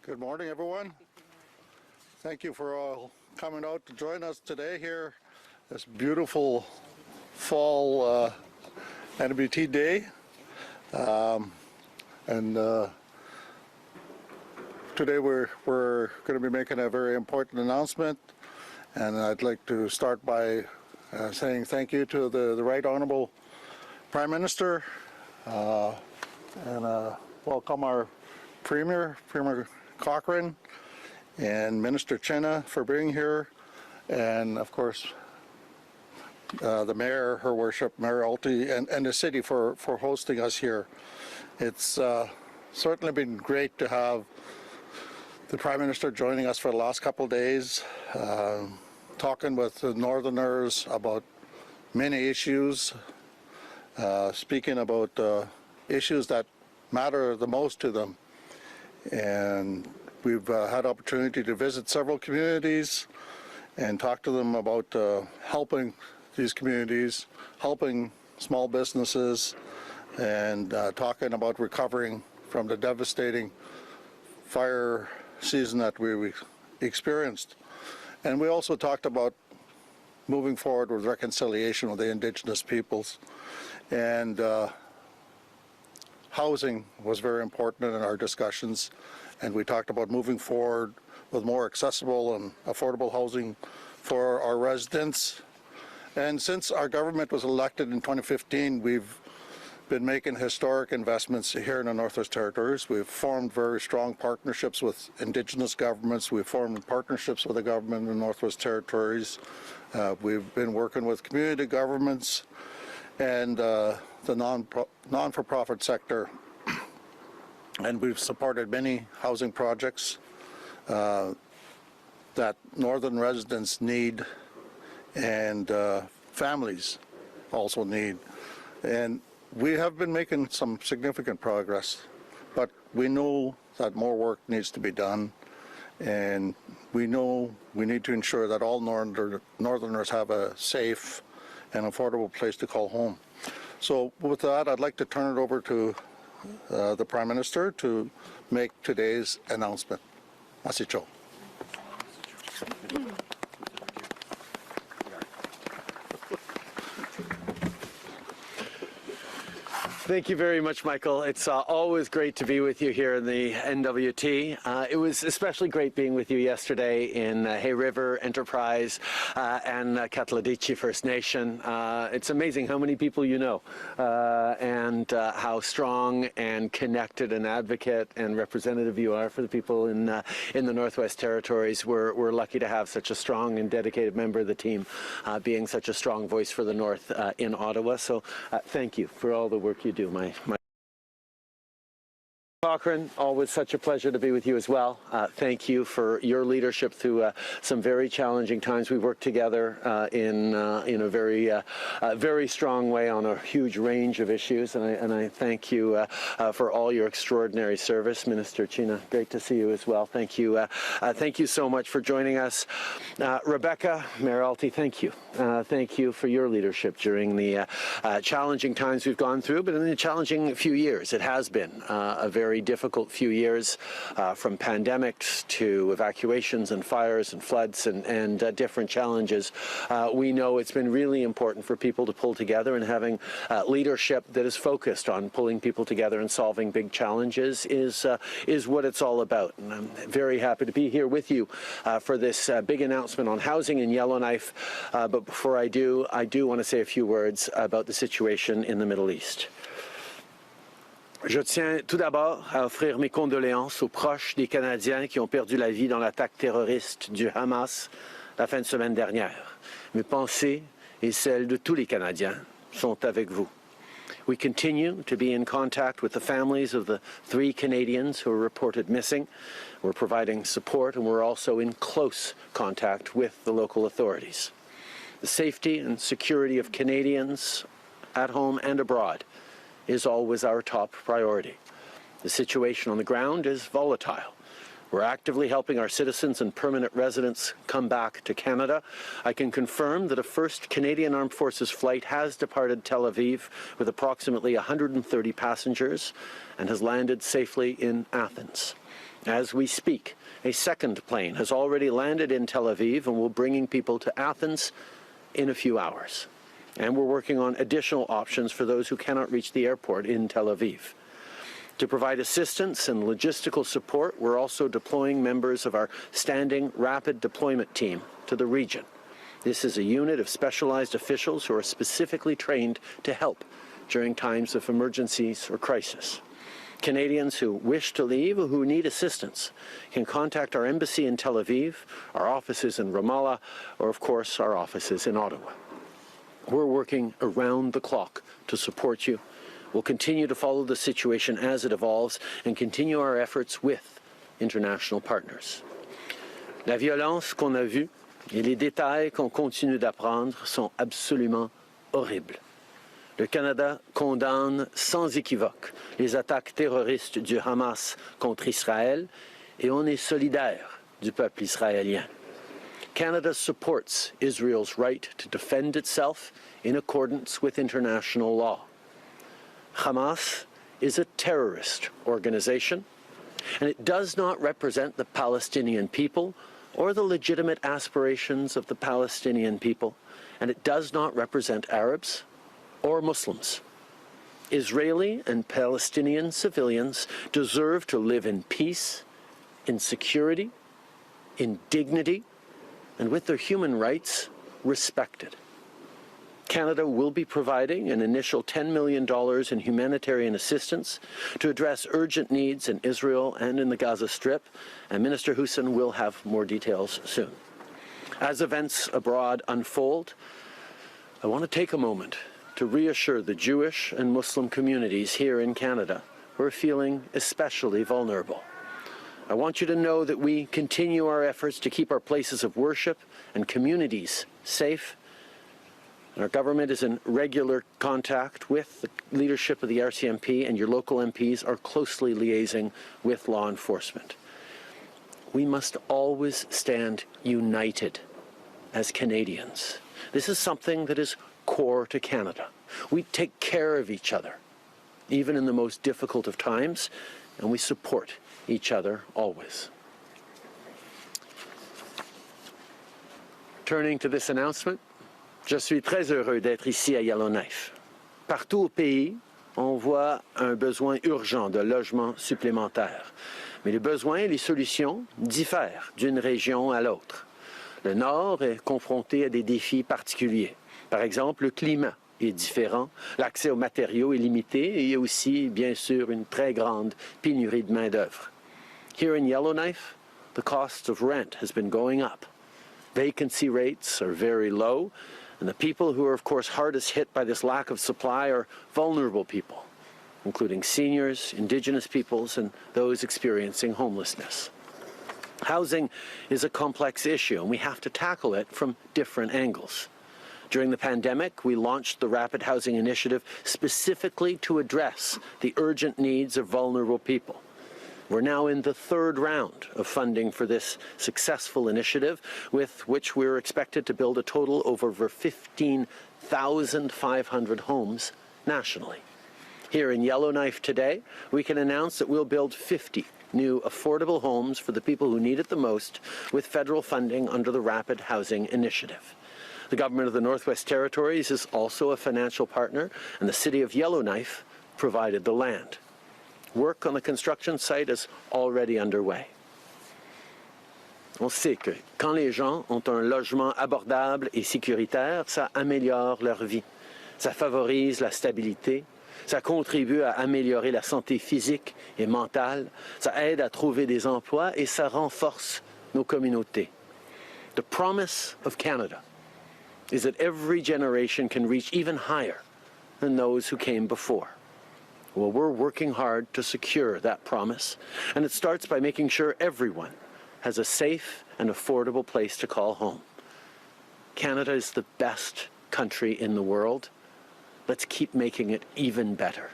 Good morning, everyone. Thank you for all coming out to join us today here, this beautiful fall N.W.T day. Today we're going to be making a very important announcement, and I'd like to start by saying thank you to the Right Honourable Prime Minister, and welcome our Premier Cochrane, and Minister Chinna for being here, and of course the Mayor, Her Worship, Mayor Alty, and the City for hosting us here. It's certainly been great to have the Prime Minister joining us for the last couple of days, talking with the Northerners about many issues, speaking about issues that matter the most to them. And we've had opportunity to visit several communities and talk to them about helping these communities, helping small businesses, and talking about recovering from the devastating fire season that we experienced. And we also talked about moving forward with reconciliation with the Indigenous peoples. And housing was very important in our discussions, and we talked about moving forward with more accessible and affordable housing for our residents. And since our government was elected in 2015, we've been making historic investments here in the Northwest Territories. We've formed very strong partnerships with Indigenous governments. We've formed partnerships with the government in the Northwest Territories. We've been working with community governments and the non-for-profit sector, and we've supported many housing projects that Northern residents need, and families also need. And we have been making some significant progress, but we know that more work needs to be done, and we know we need to ensure that all Northerners have a safe and affordable place to call home. So with that, I'd like to turn it over to the Prime Minister to make today's announcement. Merci, Joe. Thank you very much, Michael. It's always great to be with you here in the N.W.T. It was especially great being with you yesterday in Hay River, Enterprise, and Katladitchi First Nation. It's amazing how many people you know, and how strong and connected an advocate and representative you are for the people in the Northwest Territories. We're lucky to have such a strong and dedicated member of the team, being such a strong voice for the North in Ottawa. So thank you for all the work you do. My Cochrane, always such a pleasure to be with you as well. Thank you for your leadership through some very challenging times. We worked together in a very strong way on a huge range of issues, and I thank you for all your extraordinary service. Minister Chinna, great to see you as well. Thank you so much for joining us. Rebecca, Mayor Alty, thank you. Thank you for your leadership during the challenging times we've gone through, but in a challenging few years. It has been a very difficult few years, from pandemics to evacuations and fires and floods and different challenges. We know it's been really important for people to pull together, and having leadership that is focused on pulling people together and solving big challenges is what it's all about. And I'm very happy to be here with you for this big announcement on housing in Yellowknife. But before I do want to say a few words about the situation in the Middle East. Je tiens tout d'abord à offrir mes condoléances aux proches des Canadiens qui ont perdu la vie dans l'attaque terroriste du Hamas la fin de semaine dernière. Mes pensées et celles de tous les Canadiens sont avec vous. We continue to be in contact with the families of the 3 Canadians who are reported missing. We're providing support, and we're also in close contact with the local authorities. The safety and security of Canadians at home and abroad is always our top priority. The situation on the ground is volatile. We're actively helping our citizens and permanent residents come back to Canada. I can confirm that a first Canadian Armed Forces flight has departed Tel Aviv with approximately 130 passengers and has landed safely in Athens. As we speak, a second plane has already landed in Tel Aviv and will bring people to Athens in a few hours. And we're working on additional options for those who cannot reach the airport in Tel Aviv. To provide assistance and logistical support, we're also deploying members of our standing rapid deployment team to the region. This is a unit of specialized officials who are specifically trained to help during times of emergencies or crisis. Canadians who wish to leave or who need assistance can contact our embassy in Tel Aviv, our offices in Ramallah, or of course our offices in Ottawa. We're working around the clock to support you. We'll continue to follow the situation as it evolves and continue our efforts with international partners. La violence qu'on a vue et les détails qu'on continue d'apprendre sont absolument horribles. Le Canada condamne sans équivoque les attaques terroristes du Hamas contre Israël et on est solidaire du peuple israélien. Canada supports Israel's right to defend itself in accordance with international law. Hamas is a terrorist organization, and it does not represent the Palestinian people or the legitimate aspirations of the Palestinian people, and it does not represent Arabs or Muslims. Israeli and Palestinian civilians deserve to live in peace, in security, in dignity, and with their human rights respected. Canada will be providing an initial $10 million in humanitarian assistance to address urgent needs in Israel and in the Gaza Strip, and Minister Justin will have more details soon. As events abroad unfold, I want to take a moment to reassure the Jewish and Muslim communities here in Canada who are feeling especially vulnerable. I want you to know that we continue our efforts to keep our places of worship and communities safe. And our government is in regular contact with the leadership of the RCMP, and your local MPs are closely liaising with law enforcement. We must always stand united as Canadians. This is something that is core to Canada. We take care of each other, even in the most difficult of times, and we support each other always. Turning to this announcement, je suis très heureux d'être ici à Yellowknife. Partout au pays, on voit un besoin urgent de logements supplémentaires. Mais les besoins et les solutions diffèrent d'une région à l'autre. Le Nord est confronté à des défis particuliers. Par exemple, le climat est différent, l'accès aux matériaux est limité et il y a aussi, bien sûr, une très grande pénurie de main-d'œuvre. Here in Yellowknife, the cost of rent has been going up. Vacancy rates are very low, and the people who are, of course, hardest hit by this lack of supply are vulnerable people, including seniors, Indigenous peoples, and those experiencing homelessness. Housing is a complex issue, and we have to tackle it from different angles. During the pandemic, we launched the Rapid Housing Initiative specifically to address the urgent needs of vulnerable people. We're now in the third round of funding for this successful initiative, with which we're expected to build a total of over 15,500 homes nationally. Here in Yellowknife today, we can announce that we'll build 50 new affordable homes for the people who need it the most with federal funding under the Rapid Housing Initiative. The government of the Northwest Territories is also a financial partner, and the city of Yellowknife provided the land. Work on the construction site is already underway. On sait que quand les gens ont un logement abordable et sécuritaire, ça améliore leur vie. Ça favorise la stabilité, ça contribue à améliorer la santé physique et mentale, ça aide à trouver des emplois et ça renforce nos communautés. The promise of Canada is that every generation can reach even higher than those who came before. Well, we're working hard to secure that promise, and it starts by making sure everyone has a safe and affordable place to call home. Canada is the best country in the world. Let's keep making it even better.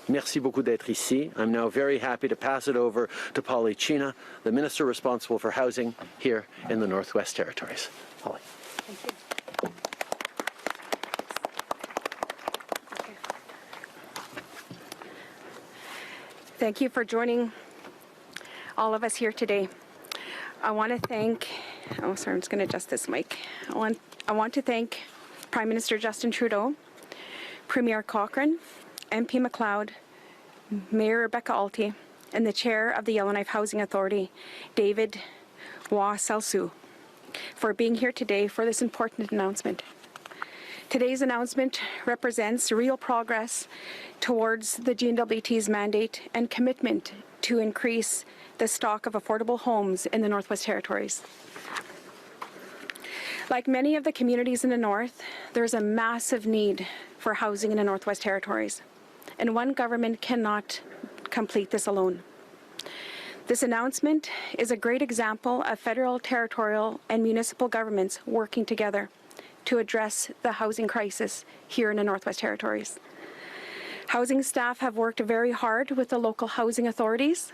Merci beaucoup d'être ici. I'm now very happy to pass it over to Paulie Chinna, the Minister responsible for housing here in the Northwest Territories. Paulie. Thank you. Thank you for joining all of us here today. I want to thank, I'm just going to adjust this mic. I want to thank Prime Minister Justin Trudeau, Premier Cochrane, MP McLeod, Mayor Rebecca Alty, and the Chair of the Yellowknife Housing Authority, David Wa-Salsu, for being here today for this important announcement. Today's announcement represents real progress towards the N.W.T's mandate and commitment to increase the stock of affordable homes in the Northwest Territories. Like many of the communities in the North, there's a massive need for housing in the Northwest Territories, and one government cannot complete this alone. This announcement is a great example of federal, territorial, and municipal governments working together to address the housing crisis here in the Northwest Territories. Housing staff have worked very hard with the local housing authorities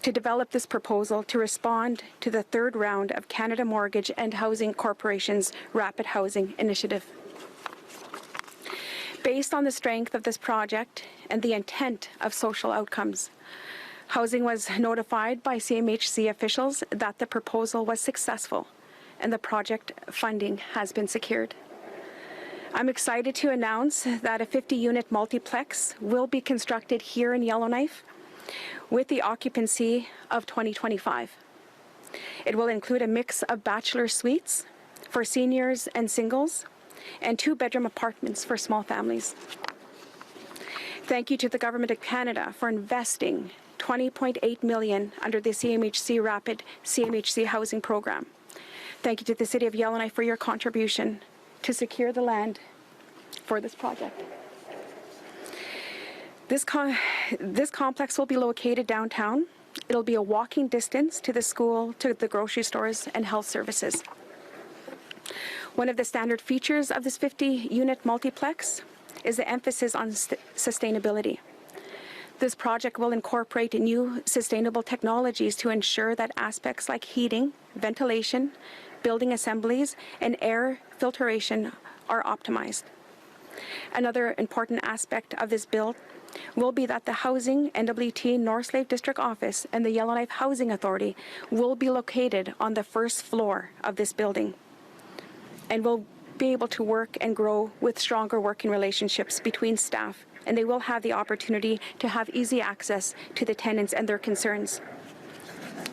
to develop this proposal to respond to the third round of Canada Mortgage and Housing Corporation's Rapid Housing Initiative. Based on the strength of this project and the intent of social outcomes, Housing was notified by CMHC officials that the proposal was successful and the project funding has been secured. I'm excited to announce that a 50-unit multiplex will be constructed here in Yellowknife with the occupancy of 2025. It will include a mix of bachelor suites for seniors and singles and 2-bedroom apartments for small families. Thank you to the Government of Canada for investing $20.8 million under the CMHC Rapid CMHC Housing Program. Thank you to the City of Yellowknife for your contribution to secure the land for this project. This complex will be located downtown. It'll be a walking distance to the school, to the grocery stores, and health services. One of the standard features of this 50-unit multiplex is the emphasis on sustainability. This project will incorporate new sustainable technologies to ensure that aspects like heating, ventilation, building assemblies, and air filtration are optimized. Another important aspect of this build will be that the Housing N.W.T North Slave District Office and the Yellowknife Housing Authority will be located on the first floor of this building and will be able to work and grow with stronger working relationships between staff, and they will have the opportunity to have easy access to the tenants and their concerns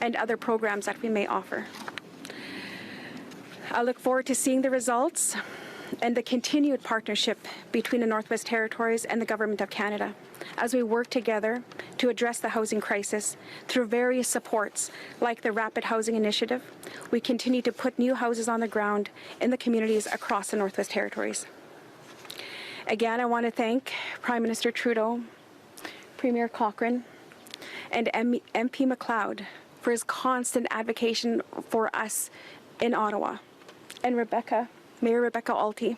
and other programs that we may offer. I look forward to seeing the results and the continued partnership between the Northwest Territories and the Government of Canada as we work together to address the housing crisis through various supports like the Rapid Housing Initiative. We continue to put new houses on the ground in the communities across the Northwest Territories. Again, I want to thank Prime Minister Trudeau, Premier Cochrane, and MP McLeod for his constant advocacy for us in Ottawa, and Mayor Rebecca Alty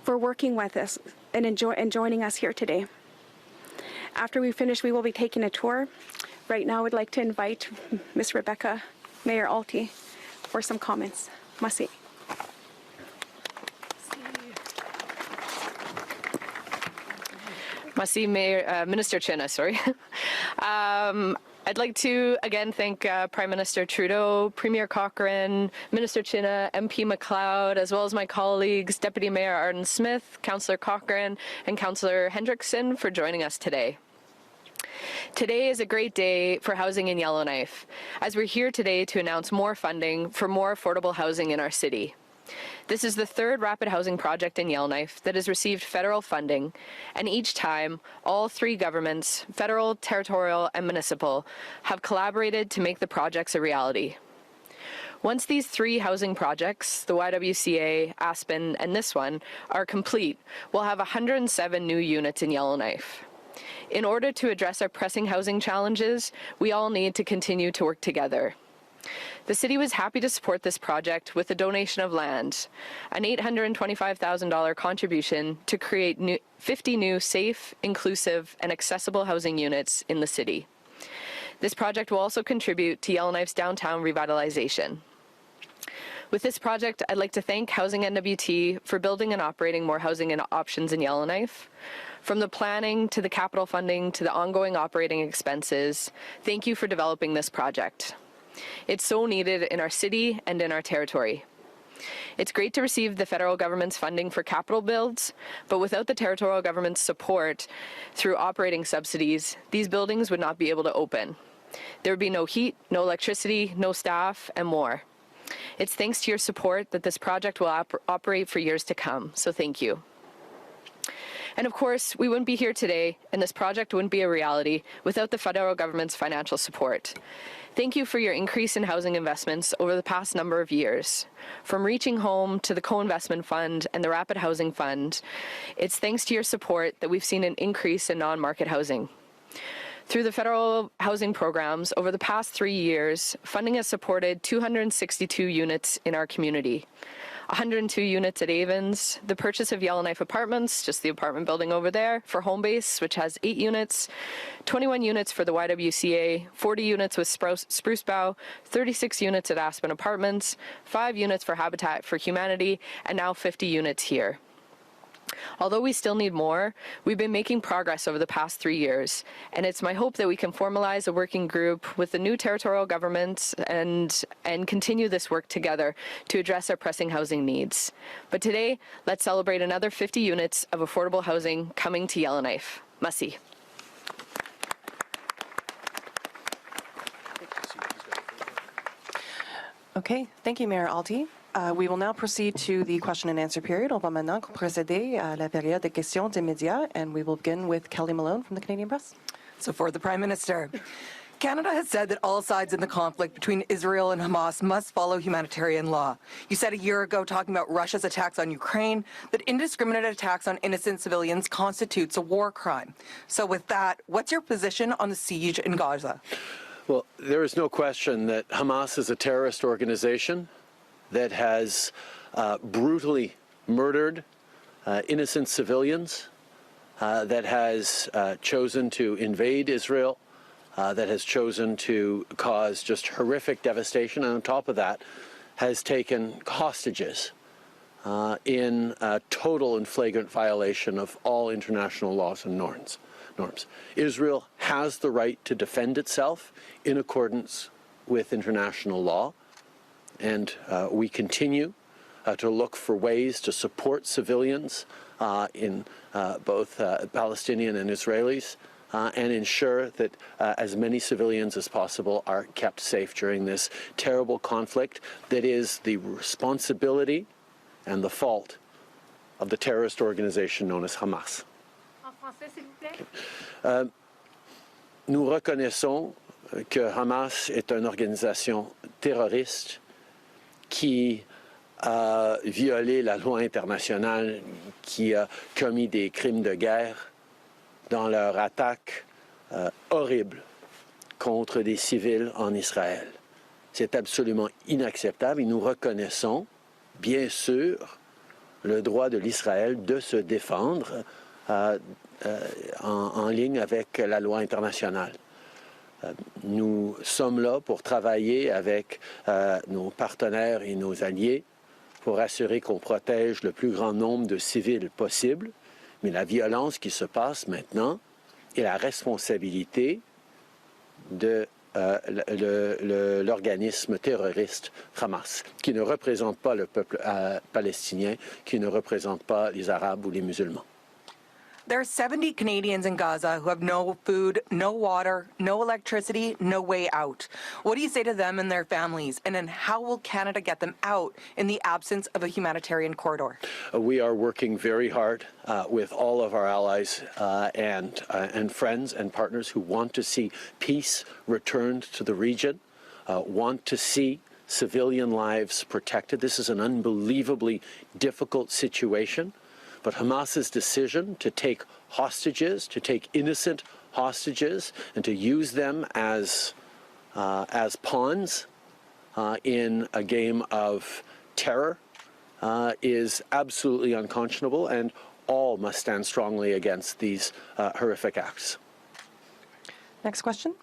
for working with us and joining us here today. After we finish, we will be taking a tour. Right now, I'd like to invite Ms. Rebecca, Mayor Alty, for some comments. Merci. Merci, Minister Chinna, sorry. I'd like to again thank Prime Minister Trudeau, Premier Cochrane, Minister Chinna, MP McLeod, as well as my colleagues, Deputy Mayor Arden Smith, Councillor Cochrane, and Councillor Hendrickson for joining us today. Today is a great day for housing in Yellowknife, as we're here today to announce more funding for more affordable housing in our city. This is the third rapid housing project in Yellowknife that has received federal funding, and each time, all three governments, federal, territorial, and municipal, have collaborated to make the projects a reality. Once these three housing projects, the YWCA, Aspen, and this one, are complete, we'll have 107 new units in Yellowknife. In order to address our pressing housing challenges, we all need to continue to work together. The city was happy to support this project with a donation of land, an $825,000 contribution to create 50 new safe, inclusive, and accessible housing units in the city. This project will also contribute to Yellowknife's downtown revitalization. With this project, I'd like to thank Housing N.W.T for building and operating more housing and options in Yellowknife, From the planning to the capital funding to the ongoing operating expenses, thank you for developing this project. It's so needed in our city and in our territory. It's great to receive the federal government's funding for capital builds, but without the territorial government's support through operating subsidies, these buildings would not be able to open. There would be no heat, no electricity, no staff, and more. It's thanks to your support that this project will operate for years to come, so thank you. And of course, we wouldn't be here today, and this project wouldn't be a reality without the federal government's financial support. Thank you for your increase in housing investments over the past number of years. From Reaching Home to the Co-Investment Fund and the Rapid Housing Fund, it's thanks to your support that we've seen an increase in non-market housing. Through the federal housing programs, over the past 3 years, funding has supported 262 units in our community. 102 units at Avens, the purchase of Yellowknife apartments, just the apartment building over there, for Homebase, which has 8 units, 21 units for the YWCA, 40 units with Spruce Bough, 36 units at Aspen Apartments, 5 units for Habitat for Humanity, and now 50 units here. Although we still need more, we've been making progress over the past 3 years, and it's my hope that we can formalize a working group with the new territorial government and continue this work together to address our pressing housing needs. But today, let's celebrate another 50 units of affordable housing coming to Yellowknife. Merci. Okay, thank you, Mayor Alty. We will now proceed to the question and answer period. On va maintenant procéder à la période de questions des médias, and we will begin with Kelly Malone from the Canadian Press. So for the Prime Minister, Canada has said that all sides in the conflict between Israel and Hamas must follow humanitarian law. You said a year ago, talking about Russia's attacks on Ukraine, that indiscriminate attacks on innocent civilians constitutes a war crime. So with that, what's your position on the siege in Gaza? Well, there is no question that Hamas is a terrorist organization that has brutally murdered innocent civilians, that has chosen to invade Israel, that has chosen to cause just horrific devastation, and on top of that, has taken hostages in total and flagrant violation of all international laws and norms. Israel has the right to defend itself in accordance with international law. And we continue to look for ways to support civilians in both Palestinian and Israelis and ensure that as many civilians as possible are kept safe during this terrible conflict that is the responsibility and the fault of the terrorist organization known as Hamas. Nous reconnaissons que Hamas est une organisation terroriste qui a violé la loi internationale, qui a commis des crimes de guerre dans leur attaque horrible contre des civils en Israël. C'est absolument inacceptable et nous reconnaissons, bien sûr, le droit de l'Israël de se défendre en ligne avec la loi internationale. Nous sommes là pour travailler avec nos partenaires et nos alliés pour assurer qu'on protège le plus grand nombre de civils possible. Mais la violence qui se passe maintenant est la responsabilité de l'organisme terroriste Hamas, qui ne représente pas le peuple palestinien, qui ne représente pas les Arabes ou les musulmans. There are 70 Canadians in Gaza who have no food, no water, no electricity, no way out. What do you say to them and their families? And then how will Canada get them out in the absence of a humanitarian corridor? We are working very hard with all of our allies and friends and partners who want to see peace returned to the region, want to see civilian lives protected. This is an unbelievably difficult situation. But Hamas's decision to take hostages, to take innocent hostages, and to use them as pawns in a game of terror is absolutely unconscionable, and all must stand strongly against these horrific acts. Next question.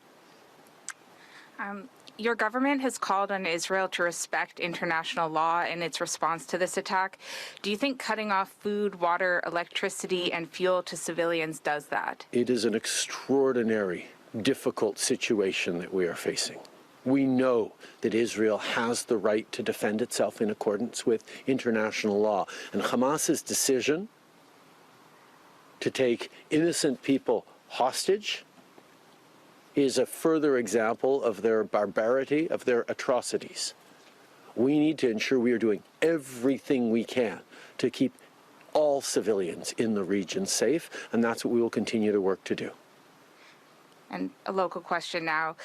Your government has called on Israel to respect international law in its response to this attack. Do you think cutting off food, water, electricity, and fuel to civilians does that? It is an extraordinary, difficult situation that we are facing. We know that Israel has the right to defend itself in accordance with international law. And Hamas's decision to take innocent people hostage is a further example of their barbarity, of their atrocities. We need to ensure we are doing everything we can to keep all civilians in the region safe, and that's what we will continue to work to do. And a local question now.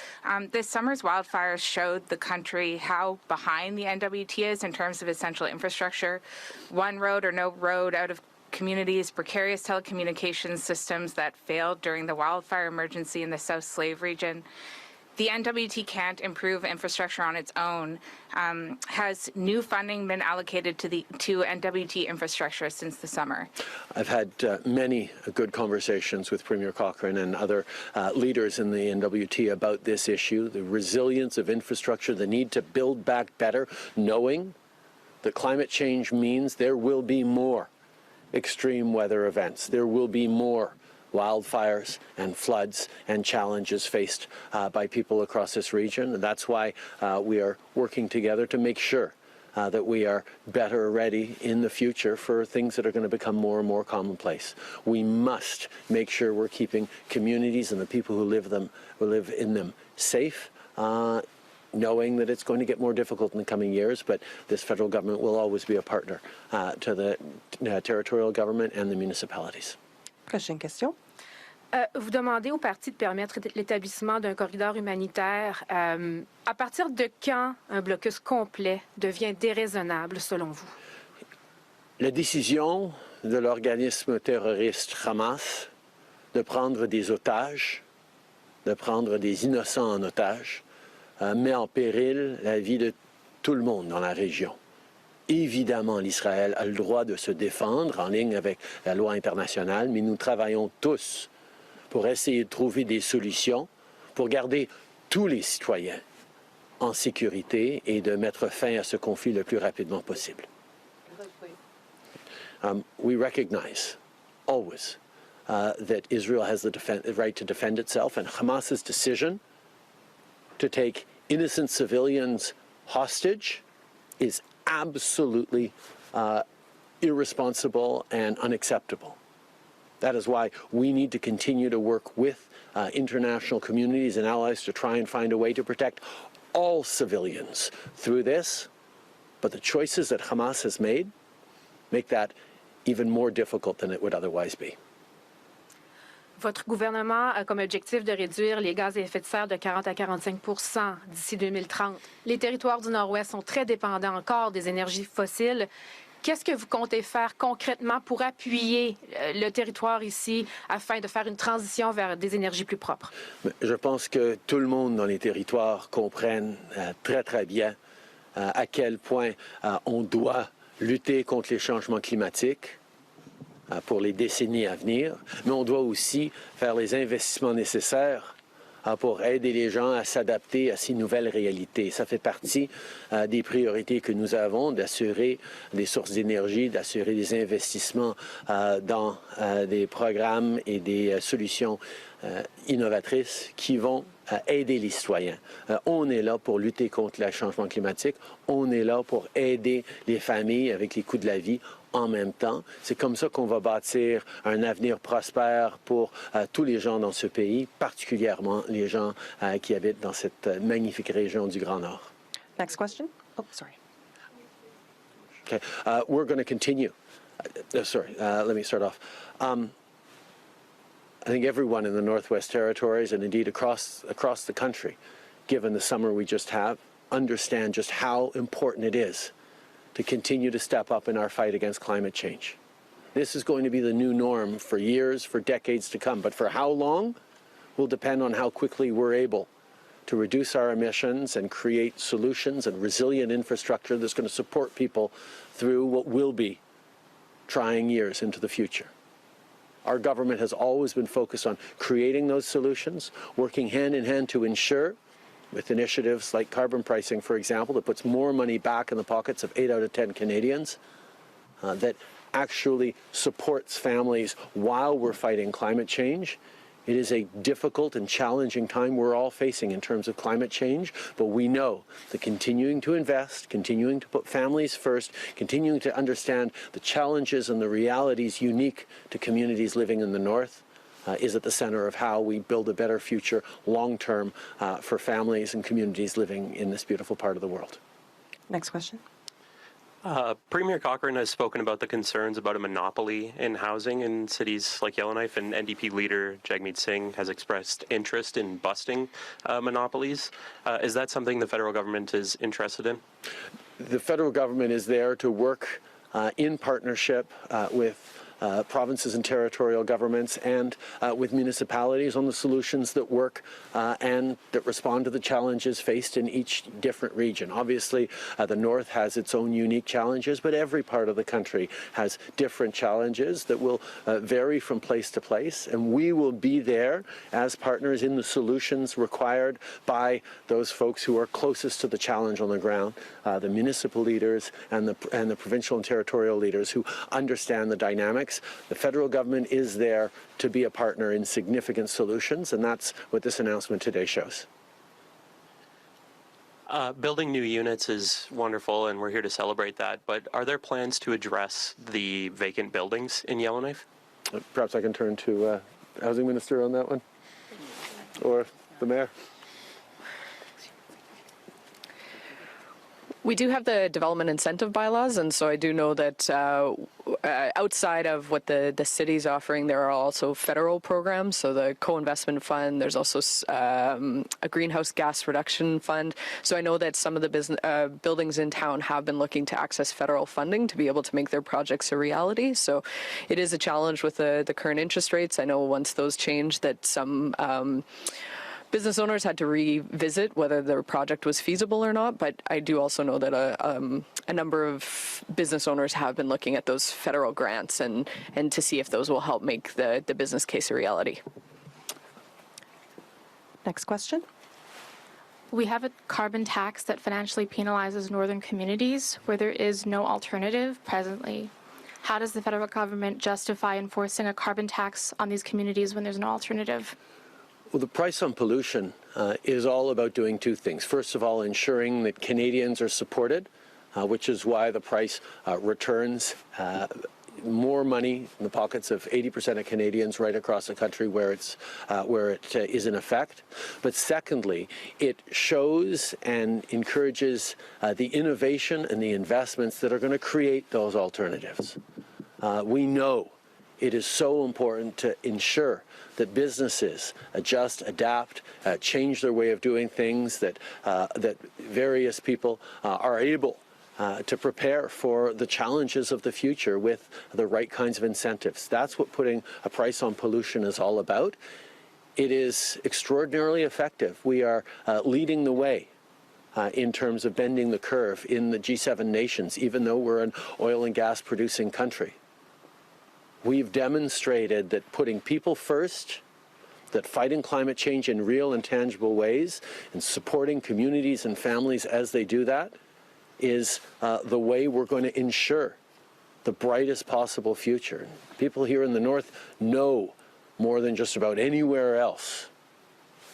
This summer's wildfires showed the country how behind the N.W.T is in terms of essential infrastructure. One road or no road out of communities, precarious telecommunications systems that failed during the wildfire emergency in the South Slave region. The N.W.T can't improve infrastructure on its own. Has new funding been allocated to N.W.T infrastructure since the summer? I've had many good conversations with Premier Cochrane and other leaders in the N.W.T about this issue, the resilience of infrastructure, the need to build back better, knowing that climate change means there will be more extreme weather events. There will be more wildfires and floods and challenges faced by people across this region. And that's why we are working together to make sure that we are better ready in the future for things that are going to become more and more commonplace. We must make sure we're keeping communities and the people who live in them safe, knowing that it's going to get more difficult in the coming years, but this federal government will always be a partner to the territorial government and the municipalities. Prochaine question. Vous demandez au parti de permettre l'établissement d'un corridor humanitaire. À partir de quand un blocus complet devient déraisonnable, selon vous? La décision de l'organisme terroriste Hamas de prendre des otages, de prendre des innocents en otage, met en péril la vie de tout le monde dans la région. Évidemment, l'Israël a le droit de se défendre en ligne avec la loi internationale, mais nous travaillons tous pour essayer de trouver des solutions pour garder tous les citoyens en sécurité et de mettre fin à ce conflit le plus rapidement possible. We recognize always that Israel has the right to defend itself, and Hamas's decision to take innocent civilians hostage is absolutely irresponsible and unacceptable. That is why we need to continue to work with international communities and allies to try and find a way to protect all civilians through this. But the choices that Hamas has made make that even more difficult than it would otherwise be. Votre gouvernement a comme objectif de réduire les gaz à effet de serre de 40 à 45 % d'ici 2030. Les territoires du Nord-Ouest sont très dépendants encore des énergies fossiles. Qu'est-ce que vous comptez faire concrètement pour appuyer le territoire ici afin de faire une transition vers des énergies plus propres? Je pense que tout le monde dans les territoires comprenne très, très bien à quel point on doit lutter contre les changements climatiques pour les décennies à venir, mais on doit aussi faire les investissements nécessaires pour aider les gens à s'adapter à ces nouvelles réalités. Ça fait partie des priorités que nous avons, d'assurer des sources d'énergie, d'assurer des investissements dans des programmes et des solutions innovatrices qui vont aider les citoyens. On est là pour lutter contre le changement climatique. On est là pour aider les familles avec les coûts de la vie en même temps. C'est comme ça qu'on va bâtir un avenir prospère pour tous les gens dans ce pays, particulièrement les gens qui habitent dans cette magnifique région du Grand Nord. Next question. Oh, sorry. Okay. We're going to continue. Let me start off. I think everyone in the Northwest Territories and indeed across the country, given the summer we just have, understand just how important it is to continue to step up in our fight against climate change. This is going to be the new norm for years, for decades to come. But for how long will depend on how quickly we're able to reduce our emissions and create solutions and resilient infrastructure that's going to support people through what will be trying years into the future. Our government has always been focused on creating those solutions, working hand in hand to ensure with initiatives like carbon pricing, for example, that puts more money back in the pockets of 8 out of 10 Canadians, that actually supports families while we're fighting climate change. It is a difficult and challenging time we're all facing in terms of climate change, but we know that continuing to invest, continuing to put families first, continuing to understand the challenges and the realities unique to communities living in the North is at the center of how we build a better future long-term for families and communities living in this beautiful part of the world. Next question. Premier Cochrane has spoken about the concerns about a monopoly in housing in cities like Yellowknife, and NDP leader Jagmeet Singh has expressed interest in busting monopolies. Is that something the federal government is interested in? The federal government is there to work in partnership with provinces and territorial governments and with municipalities on the solutions that work and that respond to the challenges faced in each different region. Obviously, the North has its own unique challenges, but every part of the country has different challenges that will vary from place to place, and we will be there as partners in the solutions required by those folks who are closest to the challenge on the ground, the municipal leaders and the provincial and territorial leaders who understand the dynamics. The federal government is there to be a partner in significant solutions, and that's what this announcement today shows. Building new units is wonderful, and we're here to celebrate that, but are there plans to address the vacant buildings in Yellowknife? Perhaps I can turn to Housing Minister on that one, or the Mayor. We do have the development incentive bylaws, and so I do know that outside of what the city's offering, there are also federal programs. So the co-investment fund, there's also a greenhouse gas reduction fund. So I know that some of the buildings in town have been looking to access federal funding to be able to make their projects a reality. So it is a challenge with the current interest rates. I know once those change that some business owners had to revisit whether their project was feasible or not, but I do also know that a number of business owners have been looking at those federal grants and to see if those will help make the business case a reality. Next question. We have a carbon tax that financially penalizes northern communities where there is no alternative presently. How does the federal government justify enforcing a carbon tax on these communities when there's no alternative? Well, the price on pollution is all about doing two things. First of all, ensuring that Canadians are supported, which is why the price returns more money in the pockets of 80% of Canadians right across the country where it is in effect. But secondly, it shows and encourages the innovation and the investments that are going to create those alternatives. We know it is so important to ensure that businesses adjust, adapt, change their way of doing things, that various people are able to prepare for the challenges of the future with the right kinds of incentives. That's what putting a price on pollution is all about. It is extraordinarily effective. We are leading the way in terms of bending the curve in the G7 nations, even though we're an oil and gas producing country. We've demonstrated that putting people first, that fighting climate change in real and tangible ways, and supporting communities and families as they do that is the way we're going to ensure the brightest possible future. People here in the North know more than just about anywhere else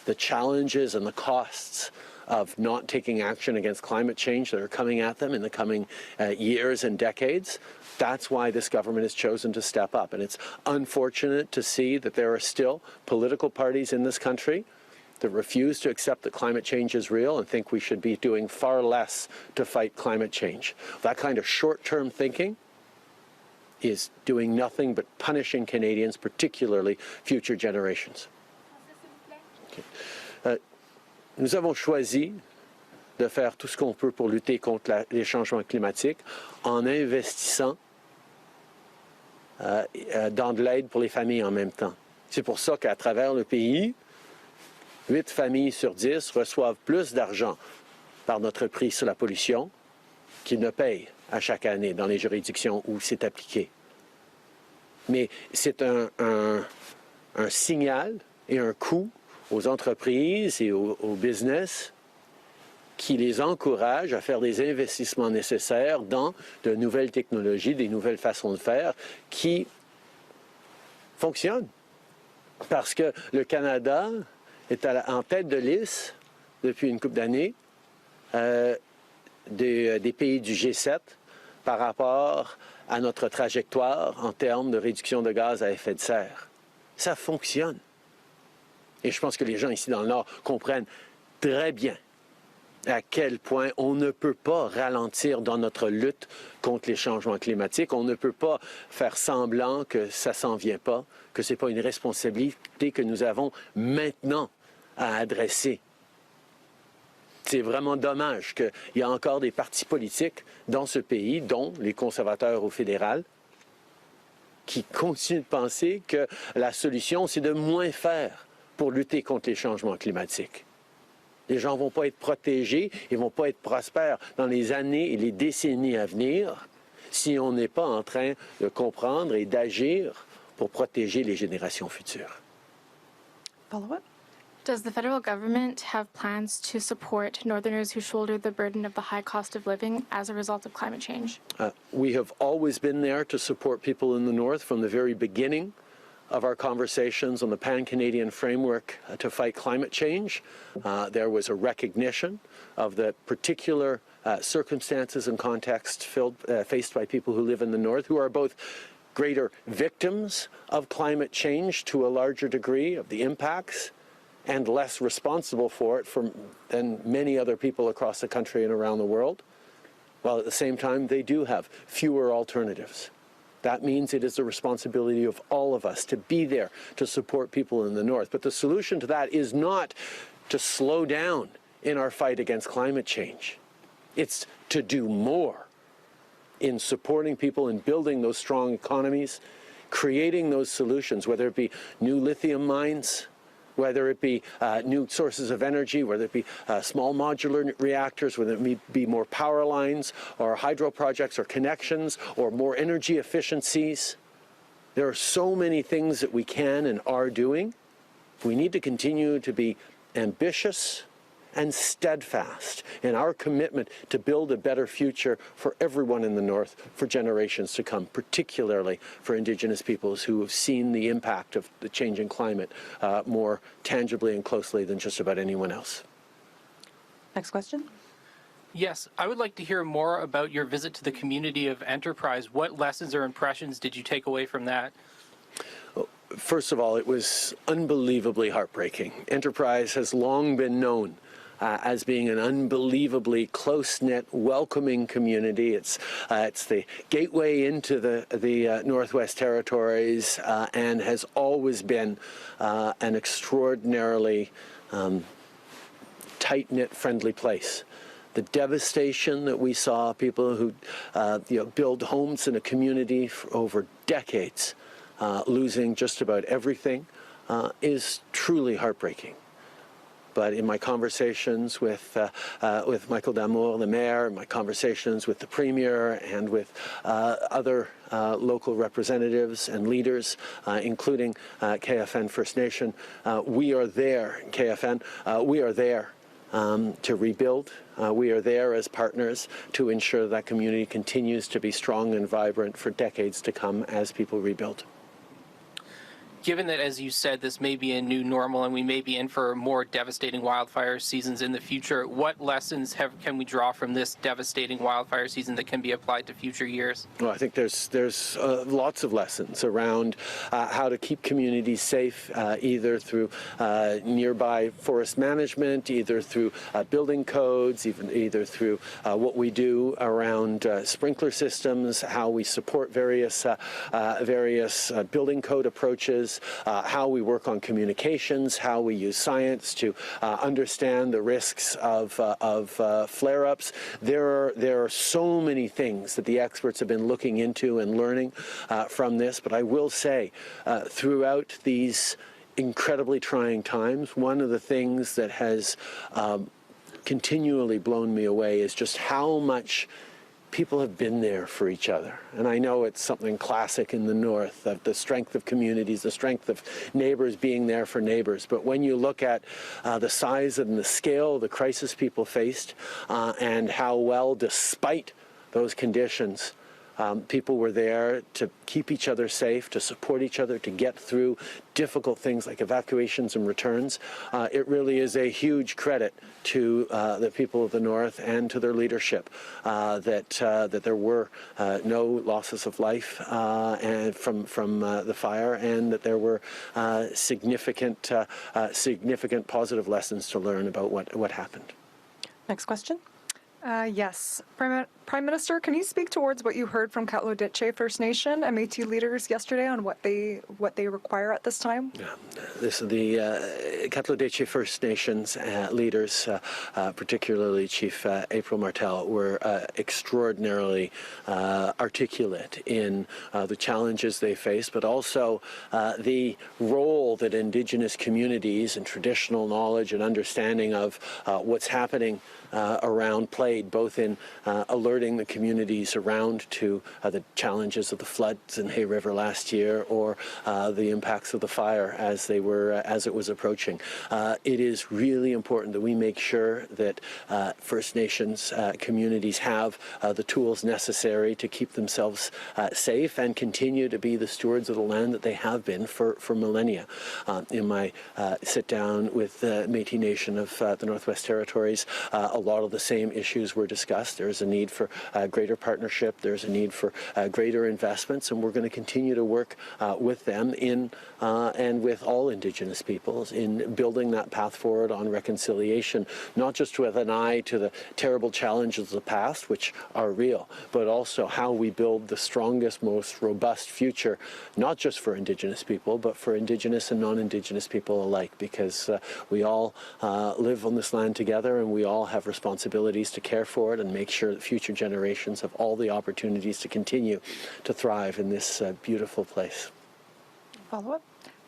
the challenges and the costs of not taking action against climate change that are coming at them in the coming years and decades. That's why this government has chosen to step up. And it's unfortunate to see that there are still political parties in this country that refuse to accept that climate change is real and think we should be doing far less to fight climate change. That kind of short-term thinking is doing nothing but punishing Canadians, particularly future generations. Okay. Nous avons choisi de faire tout ce qu'on peut pour lutter contre les changements climatiques en investissant dans de l'aide pour les familles en même temps. C'est pour ça qu'à travers le pays, 8 familles sur 10 reçoivent plus d'argent par notre prix sur la pollution qu'ils ne payent à chaque année dans les juridictions où c'est appliqué. Mais c'est un signal et un coup aux entreprises et aux business qui les encourage à faire des investissements nécessaires dans de nouvelles technologies, des nouvelles façons de faire qui fonctionnent. Parce que le Canada est en tête de liste depuis une couple d'années des pays du G7 par rapport à notre trajectoire en termes de réduction de gaz à effet de serre. Ça fonctionne. Et je pense que les gens ici dans le Nord comprennent très bien à quel point on ne peut pas ralentir dans notre lutte contre les changements climatiques. On ne peut pas faire semblant que ça s'en vient pas, que ce n'est pas une responsabilité que nous avons maintenant à adresser. C'est vraiment dommage qu'il y a encore des partis politiques dans ce pays, dont les conservateurs au fédéral, qui continuent de penser que la solution, c'est de moins faire pour lutter contre les changements climatiques. Les gens ne vont pas être protégés, ils ne vont pas être prospères dans les années et les décennies à venir si on n'est pas en train de comprendre et d'agir pour protéger les générations futures. Follow-up? Does the federal government have plans to support Northerners who shoulder the burden of the high cost of living as a result of climate change? We have always been there to support people in the North from the very beginning of our conversations on the Pan-Canadian framework to fight climate change. There was a recognition of the particular circumstances and context faced by people who live in the North, who are both greater victims of climate change to a larger degree of the impacts and less responsible for it than many other people across the country and around the world, while at the same time they do have fewer alternatives. That means it is the responsibility of all of us to be there to support people in the North. But the solution to that is not to slow down in our fight against climate change. It's to do more in supporting people and building those strong economies, creating those solutions, whether it be new lithium mines, whether it be new sources of energy, whether it be small modular reactors, whether it be more power lines or hydro projects or connections or more energy efficiencies. There are so many things that we can and are doing. We need to continue to be ambitious and steadfast in our commitment to build a better future for everyone in the North for generations to come, particularly for Indigenous peoples who have seen the impact of the changing climate more tangibly and closely than just about anyone else. Next question. Yes, I would like to hear more about your visit to the community of Enterprise. What lessons or impressions did you take away from that? First of all, it was unbelievably heartbreaking. Enterprise has long been known as being an unbelievably close-knit, welcoming community. It's the gateway into the Northwest Territories and has always been an extraordinarily tight-knit, friendly place. The devastation that we saw, people who build homes in a community for over decades, losing just about everything, is truly heartbreaking. But in my conversations with Michael Damour, the mayor, my conversations with the premier and with other local representatives and leaders, including KFN First Nation, we are there, KFN, we are there to rebuild. We are there as partners to ensure that community continues to be strong and vibrant for decades to come as people rebuild. Given that, as you said, this may be a new normal and we may be in for more devastating wildfire seasons in the future, what lessons can we draw from this devastating wildfire season that can be applied to future years? Well, I think there's lots of lessons around how to keep communities safe, either through nearby forest management, either through building codes, either through what we do around sprinkler systems, how we support various building code approaches, how we work on communications, how we use science to understand the risks of flare-ups. There are so many things that the experts have been looking into and learning from this, but I will say throughout these incredibly trying times, one of the things that has continually blown me away is just how much people have been there for each other. And I know it's something classic in the North, of the strength of communities, the strength of neighbors being there for neighbors. But when you look at the size and the scale of the crisis people faced and how well, despite those conditions, people were there to keep each other safe, to support each other, to get through difficult things like evacuations and returns. It really is a huge credit to the people of the North and to their leadership that there were no losses of life and from the fire, and that there were significant positive lessons to learn about what happened. Next question. Yes. Prime Minister, can you speak towards what you heard from N.W.T First Nation and Métis leaders yesterday on what they require at this time? Yeah. The N.W.T First Nations leaders, particularly Chief April Martel, were extraordinarily articulate in the challenges they face, but also the role that Indigenous communities and traditional knowledge and understanding of what's happening around played, both in alerting the communities around to the challenges of the floods in Hay River last year, or the impacts of the fire as it was approaching. It is really important that we make sure that First Nations communities have the tools necessary to keep themselves safe and continue to be the stewards of the land that they have been for millennia. In my sit down with the Métis Nation of the Northwest Territories, a lot of the same issues were discussed. There's a need for greater partnership. There's a need for greater investments, and we're going to continue to work with them and with all Indigenous peoples in building that path forward on reconciliation, not just with an eye to the terrible challenges of the past, which are real, but also how we build the strongest, most robust future, not just for Indigenous people, but for Indigenous and non-Indigenous people alike, because we all live on this land together, and we all have responsibilities to care for it and make sure that future generations have all the opportunities to continue to thrive in this beautiful place. Follow-up?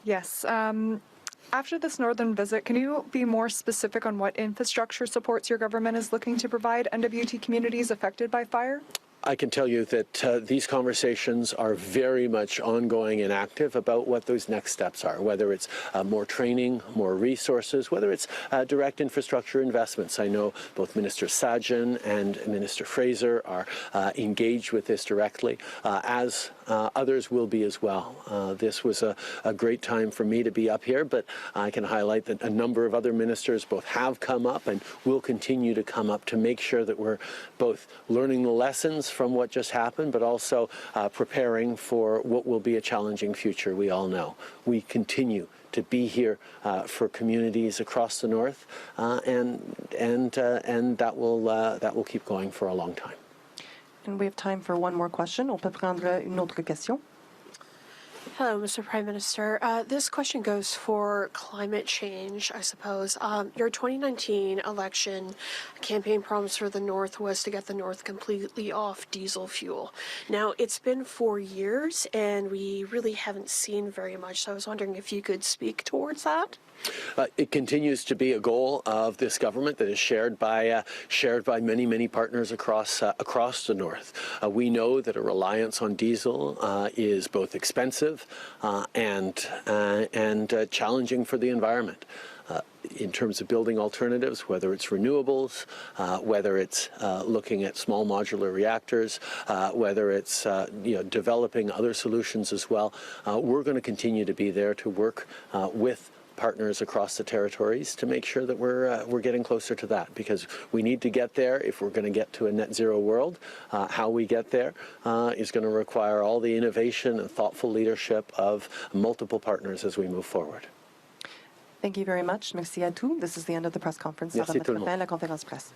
Yes. After this northern visit, can you be more specific on what infrastructure supports your government is looking to provide N.W.T communities affected by fire? I can tell you that these conversations are very much ongoing and active about what those next steps are, whether it's more training, more resources, whether it's direct infrastructure investments. I know both Minister Sajjan and Minister Fraser are engaged with this directly, as others will be as well. This was a great time for me to be up here, but I can highlight that a number of other ministers both have come up and will continue to come up to make sure that we're both learning the lessons from what just happened, but also preparing for what will be a challenging future. We all know we continue to be here for communities across the North, and that will keep going for a long time. And we have time for one more question. On peut prendre une autre question. Hello, Mr. Prime Minister. This question goes for climate change, I suppose. Your 2019 election campaign promise for the North was to get the North completely off diesel fuel. Now, it's been 4 years, and we really haven't seen very much, so I was wondering if you could speak towards that. It continues to be a goal of this government that is shared by many partners across the North. We know that a reliance on diesel is both expensive and challenging for the environment. In terms of building alternatives, whether it's renewables, whether it's looking at small modular reactors, whether it's developing other solutions as well, we're going to continue to be there to work with partners across the territories to make sure that we're getting closer to that, because we need to get there if we're going to get to a net zero world. How we get there is going to require all the innovation and thoughtful leadership of multiple partners as we move forward. Thank you very much. Merci à tous. This is the end of the press conference. Merci tout le monde. La conférence presse.